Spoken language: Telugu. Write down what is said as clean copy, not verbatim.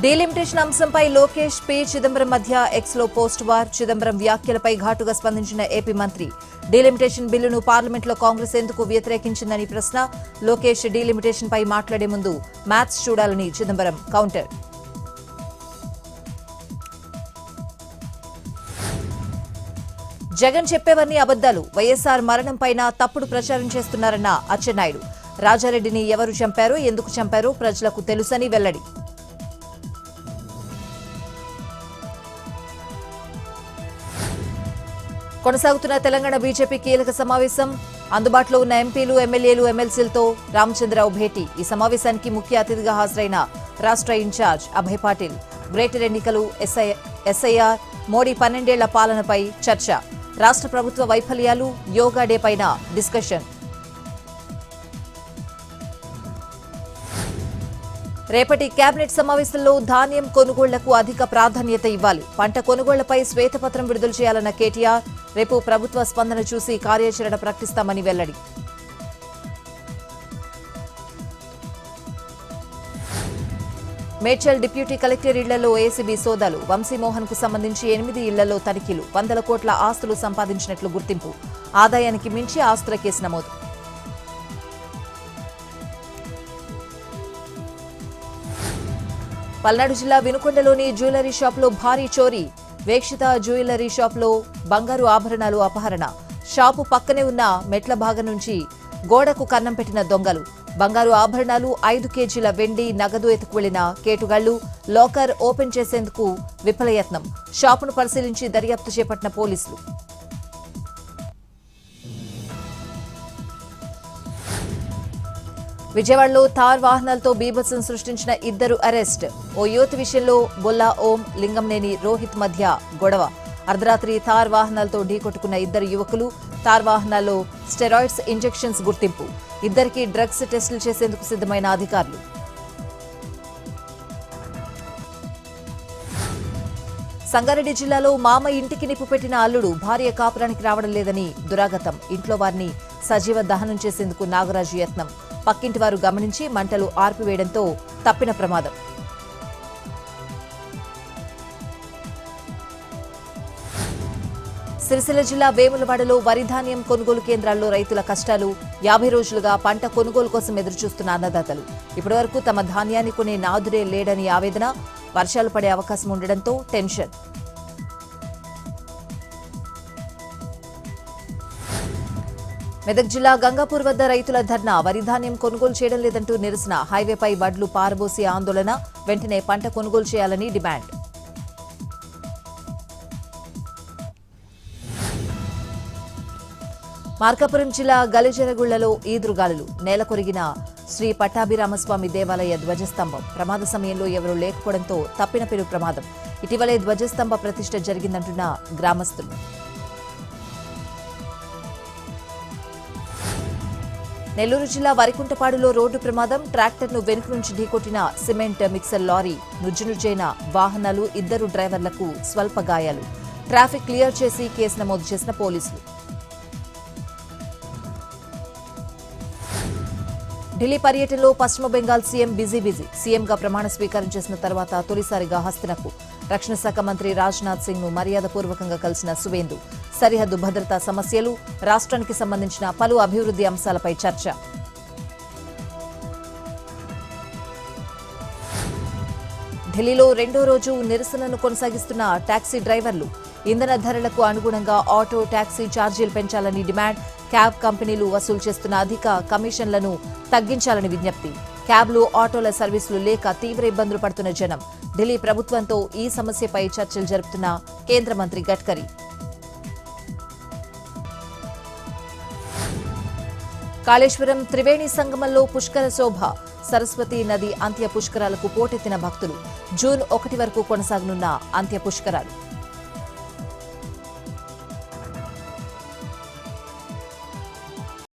డీలిమిటేషన్ అంశంపై లోకేష్ పి చిదంబరం మధ్య ఎక్స్లో పోస్ట్ వార్. చిదంబరం వ్యాఖ్యలపై ఘాటుగా స్పందించిన ఏపీ మంత్రి. డీలిమిటేషన్ బిల్లును పార్లమెంట్లో కాంగ్రెస్ ఎందుకు వ్యతిరేకించిందని ప్రశ్న. లోకేష్ డీలిమిటేషన్ పై మాట్లాడే ముందు మ్యాథ్స్ చూడాలని చిదంబరం కౌంటర్. జగన్ చెప్పేవన్నీ అబద్దాలు. వైఎస్ఆర్ మరణంపైన తప్పుడు ప్రచారం చేస్తున్నారన్న అచ్చెన్నాయుడు. రాజారెడ్డిని ఎవరు చంపారో, ఎందుకు చంపారో ప్రజలకు తెలుసని వెల్లడి. కొనసాగుతున్న తెలంగాణ బీజేపీ కీలక సమావేశం. అందుబాటులో ఉన్న ఎంపీలు, ఎమ్మెల్యేలు, ఎమ్మెల్సీలతో రామచంద్రరావు భేటీ. ఈ సమావేశానికి ముఖ్య అతిథిగా హాజరైన రాష్ట్ర ఇన్ఛార్జ్ అభయ్ పాటిల్. గ్రేటర్ ఎన్నికలు, ఎస్ఐఆర్, మోడీ 12 ఏళ్ల పాలనపై చర్చ. రాష్ట్ర ప్రభుత్వ వైఫల్యాలు, యోగా డే పైన డిస్కషన్. రేపటి కేబినెట్ సమావేశంలో ధాన్యం కొనుగోళ్లకు అధిక ప్రాధాన్యత ఇవ్వాలి. పంట కొనుగోళ్లపై శ్వేతపత్రం విడుదల చేయాలన్న కేటీఆర్. రేపు ప్రభుత్వ స్పందన చూసి కార్యాచరణ ప్రకటిస్తామని వెల్లడి. మేడ్చల్ డిప్యూటీ కలెక్టర్ ఇళ్లలో ఏసీబీ సోదాలు. వంశీమోహన్ కు సంబంధించి 8 ఇళ్లలో తనిఖీలు. 100 కోట్ల ఆస్తులు సంపాదించినట్లు గుర్తింపు. ఆదాయానికి మించి ఆస్తుల కేసు నమోదు. పల్నాడు జిల్లా వినుకొండలోని జ్యువెలరీ షాప్లో భారీ చోరీ. వేక్షిత జ్యువెలరీ షాప్లో బంగారు ఆభరణాలు అపహరణ. షాపు పక్కనే ఉన్న మెట్ల భాగం నుంచి గోడకు కన్నం పెట్టిన దొంగలు. బంగారు ఆభరణాలు, 5 కేజీల వెండి, నగదు ఎత్తుకు వెళ్లిన కేటుగాళ్లు. లాకర్ ఓపెన్ చేసేందుకు విఫలయత్నం. షాపును పరిశీలించి దర్యాప్తు చేపట్టిన పోలీసులు. విజయవాడలో థార్ వాహనాలతో బీభత్సం సృష్టించిన 2 అరెస్ట్. ఓ యువతి విషయంలో బొల్లా ఓం, లింగంనేని రోహిత్ మధ్య గొడవ. అర్ధరాత్రి థార్ వాహనాలతో ఢీకొట్టుకున్న 2 యువకులు. థార్ వాహనాల్లో స్టెరాయిడ్స్ ఇంజెక్షన్స్ గుర్తింపు. 2కి డ్రగ్స్ టెస్టులు చేసేందుకు సిద్ధమైన అధికారులు. సంగారెడ్డి జిల్లాలో మామ ఇంటికి నిప్పు పెట్టిన అల్లుడు. భార్య కాపురానికి రావడం లేదని దురాగతం. ఇంట్లో వారిని సజీవ దహనం చేసేందుకు నాగరాజు యత్నం. పక్కింటి వారు గమనించి మంటలు ఆర్పివేయడంతో తప్పిన ప్రమాదం. సిరిసిల్ల జిల్లా వేములవాడలో వరి ధాన్యం కొనుగోలు కేంద్రాల్లో రైతుల కష్టాలు. 50 రోజులుగా పంట కొనుగోలు కోసం ఎదురుచూస్తున్న అన్నదాతలు. ఇప్పటివరకు తమ ధాన్యాన్ని కొనే నాదుడే లేడని ఆవేదన. వర్షాలు పడే అవకాశం ఉండడంతో టెన్షన్. మెదక్ జిల్లా గంగాపూర్ వద్ద రైతుల ధర్నా. వరి ధాన్యం కొనుగోలు చేయడం లేదంటూ నిరసన. హైవేపై వడ్లు పారబోసి ఆందోళన. వెంటనే పంట కొనుగోలు చేయాలని డిమాండ్. మార్కాపురం జిల్లా గలిజరగుళ్లలో ఈదురుగాలులు. నేల కొరిగిన శ్రీ పట్టాభిరామస్వామి దేవాలయ ధ్వజస్తంభం. ప్రమాద సమయంలో ఎవరూ లేకపోవడంతో తప్పిన పెను ప్రమాదం. ఇటీవలే ధ్వజస్తంభ ప్రతిష్ఠ జరిగిందంటున్న గ్రామస్తులు. నెల్లూరు జిల్లా వరికుంటపాడులో రోడ్డు ప్రమాదం. ట్రాక్టర్ను వెనుక నుంచి ఢీకొట్టిన సిమెంట్ మిక్సర్ లారీ. నుజ్జునుజ్జైన వాహనాలు. 2 డ్రైవర్లకు స్వల్ప గాయాలు. ట్రాఫిక్ క్లియర్ చేసి కేసు నమోదు చేసిన పోలీసులు. ఢిల్లీ పర్యటనలో పశ్చిమ బెంగాల్ సీఎం బిజీ. సీఎంగా ప్రమాణ స్వీకారం చేసిన తర్వాత తొలిసారిగా హస్తినకు. రక్షణ శాఖ మంత్రి రాజ్నాథ్ సింగ్ ను మర్యాదపూర్వకంగా కలిసిన సువేందు. సరిహద్దు భద్రతా సమస్యలు, రాష్ట్రానికి సంబంధించిన పలు అభివృద్ధి అంశాలపై చర్చ. ఢిల్లీలో 2వ రోజు నిరసనను కొనసాగిస్తున్న టాక్సీ డ్రైవర్లు. ఇంధన ధరలకు అనుగుణంగా ఆటో, టాక్సీ ఛార్జీలు పెంచాలని డిమాండ్. క్యాబ్ కంపెనీలు వసూలు చేస్తున్న అధిక కమిషన్లను తగ్గించాలని విజ్ఞప్తి. క్యాబ్లు, ఆటోల సర్వీసులు లేక తీవ్ర ఇబ్బందులు పడుతున్న జనం. ఢిల్లీ ప్రభుత్వంతో ఈ సమస్యపై చర్చలు జరుపుతున్న కేంద్ర మంత్రి గడ్కరీ. కాళేశ్వరం త్రివేణి సంగమంలో పుష్కర శోభ. సరస్వతి నది అంత్య పుష్కరాలకు పోటెత్తిన భక్తులు. జూన్ 1 వరకు కొనసాగనున్న అంత్య పుష్కరాలు.